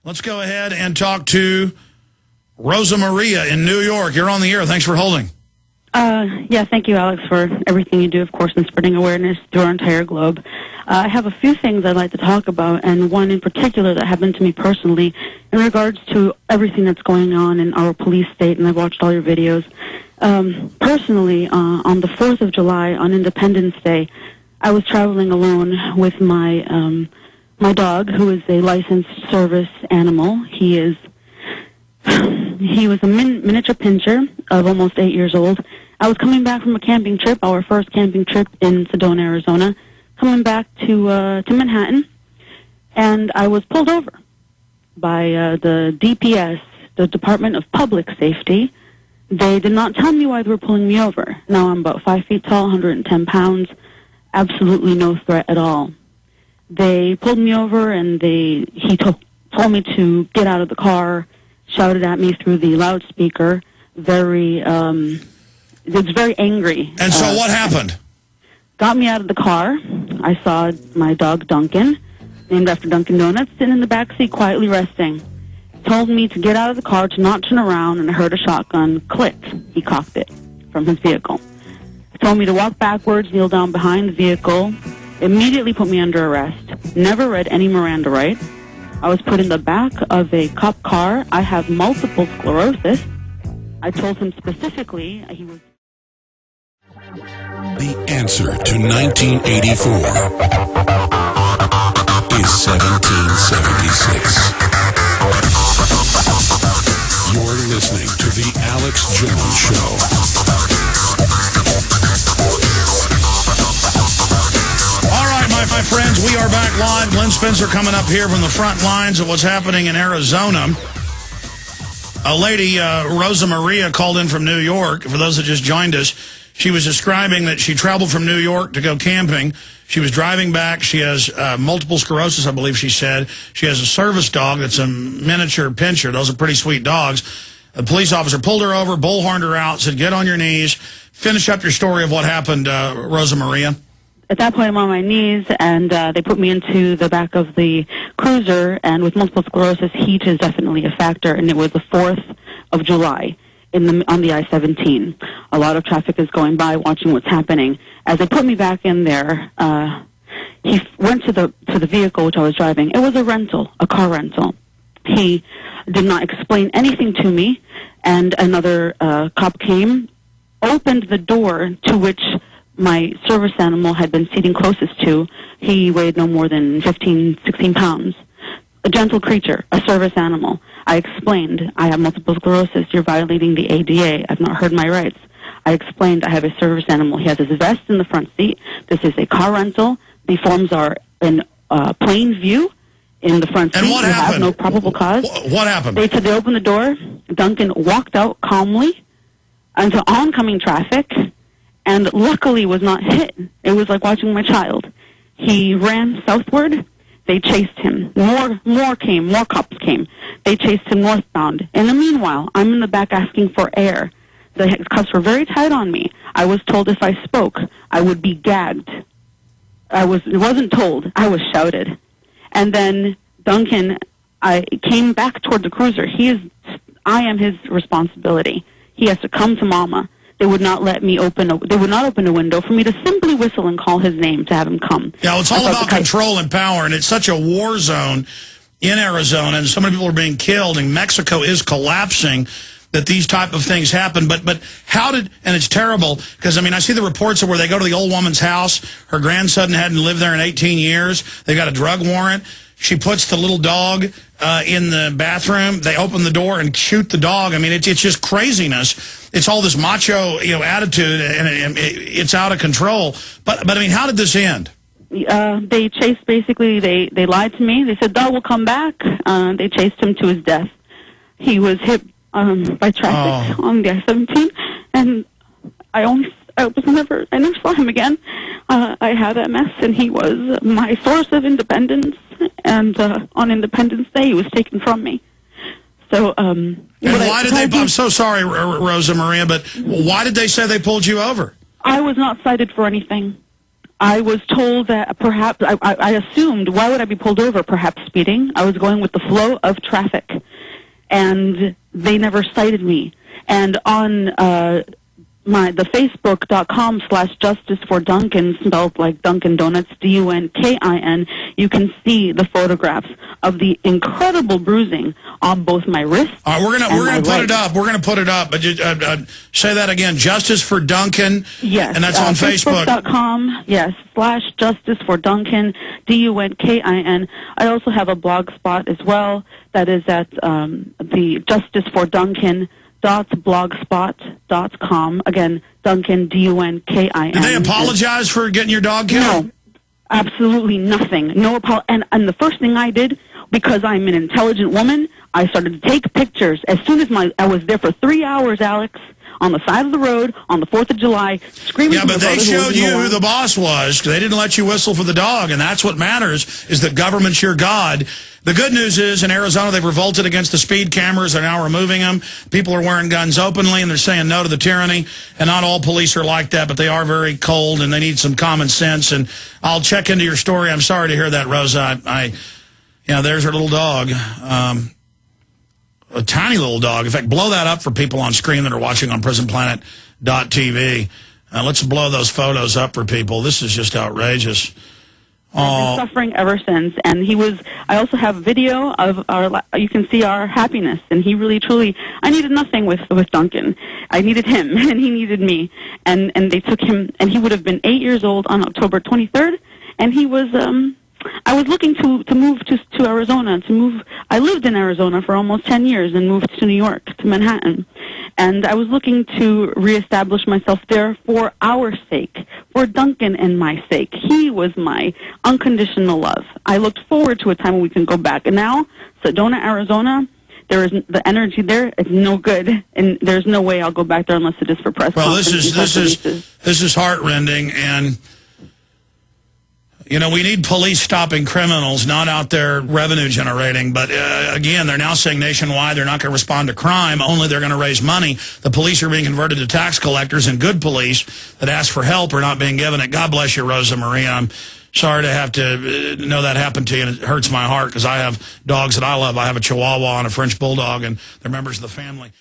Let's go ahead and talk to Rosamaria in New York. You're on the air. Thanks for holding. Yeah, thank you, Alex, for everything you do, of course, in spreading awareness through our entire globe. I have a few things I'd like to talk about, and one in particular that happened to me personally in regards to everything that's going on in our police state, and I've watched all your videos. Personally, on the 4th of July, on Independence Day, I was traveling alone with my my dog, who is a licensed service animal. He was a miniature pinscher of almost 8 years old. I was coming back from a camping trip, our first camping trip in Sedona, Arizona, coming back to Manhattan, and I was pulled over by the DPS, the Department of Public Safety. They did not tell me why they were pulling me over. Now I'm about 5 feet tall, 110 pounds, absolutely no threat at all. They pulled me over, and he told me to get out of the car, shouted at me through the loudspeaker, it was very angry. And so what happened? Got me out of the car. I saw my dog Dunkin, named after Dunkin' Donuts, sitting in the back seat quietly resting. Told me to get out of the car, to not turn around, and I heard a shotgun click. He cocked it from his vehicle. Told me to walk backwards, kneel down behind the vehicle, immediately put me under arrest. Never read any Miranda rights. I was put in the back of a cop car. I have multiple sclerosis. I told him specifically he was... The answer to 1984 is 1776. You're listening to The Alex Jones Show. All right, my friends, we are back live. Glenn Spencer coming up here from the front lines of what's happening in Arizona. A lady, Rosamaria, called in from New York. For those that just joined us, she was describing that she traveled from New York to go camping. She was driving back. She has multiple sclerosis, I believe she said. She has a service dog that's a miniature pinscher. Those are pretty sweet dogs. The police officer pulled her over, bullhorned her out, said, get on your knees. Finish up your story of what happened, Rosamaria. At that point, I'm on my knees, and they put me into the back of the cruiser, and with multiple sclerosis, heat is definitely a factor, and it was the 4th of July on the I-17. A lot of traffic is going by, watching what's happening. As they put me back in there, he went to the vehicle which I was driving. It was a car rental. He did not explain anything to me, and another cop came, opened the door to which my service animal had been seating closest to. He weighed no more than 15, 16 pounds. A gentle creature, a service animal. I explained, I have multiple sclerosis. You're violating the ADA. I've not heard my rights. I explained, I have a service animal. He has his vest in the front seat. This is a car rental. The forms are in plain view in the front seat. And what happened? Have no probable cause. What happened? They said they opened the door. Duncan walked out calmly into oncoming traffic, and luckily was not hit. It was like watching my child. He ran southward. They chased him. More cops came. They chased him northbound. In the meanwhile, I'm in the back asking for air. The cuffs were very tight on me. I was told if I spoke, I would be gagged. It wasn't told. I was shouted. And then Duncan, I came back toward the cruiser. I am his responsibility. He has to come to Mama. They would not let me open a window for me to simply whistle and call his name to have him come. Yeah, well, it's all about control and power, and it's such a war zone in Arizona, and so many people are being killed, and Mexico is collapsing, that these type of things happen. But how did, and it's terrible, because, I mean, I see the reports of where they go to the old woman's house. Her grandson hadn't lived there in 18 years. They got a drug warrant. She puts the little dog in the bathroom. They open the door and shoot the dog. I mean, it's just craziness. It's all this macho, attitude, and it's out of control. But I mean, how did this end? They chased, basically, they lied to me. They said, dog will come back. They chased him to his death. He was hit by traffic on the I-17, and I never saw him again. I had MS, and he was my source of independence, and on Independence Day, he was taken from me. So, and why did they, I'm so sorry, Rosamaria, but why did they say they pulled you over? I was not cited for anything. I was told that perhaps, I assumed, why would I be pulled over? Perhaps speeding. I was going with the flow of traffic. And they never cited me. And on the Facebook.com/Justice for Dunkin, spelled like Dunkin' Donuts, Dunkin, you can see the photographs of the incredible bruising on both my wrists. All right, we're gonna put it up. We're gonna put it up. But say that again. Justice for Dunkin. Yes, and that's on Facebook. Facebook.com. Yes, /Justice for Dunkin, Dunkin. I also have a blog spot as well. That is at the Justice for Dunkin. .blogspot.com. Again, Dunkin, Dunkin. Did they apologize for getting your dog killed? No, absolutely nothing. No apology. And the first thing I did, because I'm an intelligent woman, I started to take pictures. As soon as I was there for 3 hours, Alex, on the side of the road on the 4th of July, screaming. Yeah, but they showed you who the boss was. They didn't let you whistle for the dog, and that's what matters, is that government's your God. The good news is, in Arizona, they've revolted against the speed cameras. They're now removing them. People are wearing guns openly, and they're saying no to the tyranny. And not all police are like that, but they are very cold, and they need some common sense. And I'll check into your story. I'm sorry to hear that, Rosa. There's her little dog. A tiny little dog. In fact, blow that up for people on screen that are watching on prisonplanet.tv. Let's blow those photos up for people. This is just outrageous. I've been suffering ever since, and I also have video of you can see our happiness, and he really, truly, I needed nothing with Dunkin. I needed him, and he needed me, and they took him, and he would have been 8 years old on October 23rd, and he was, I was looking to move to Arizona, I lived in Arizona for almost 10 years and moved to New York, to Manhattan. And I was looking to reestablish myself there for our sake, for Dunkin and my sake. He was my unconditional love. I looked forward to a time when we can go back. And now, Sedona, Arizona, the energy there is no good, and there's no way I'll go back there unless it is for press conferences. This is heartrending, and we need police stopping criminals, not out there revenue generating. But again, they're now saying nationwide they're not going to respond to crime, only they're going to raise money. The police are being converted to tax collectors, and good police that ask for help are not being given it. God bless you, Rosamaria. I'm sorry to have to know that happened to you, and it hurts my heart because I have dogs that I love. I have a Chihuahua and a French Bulldog, and they're members of the family.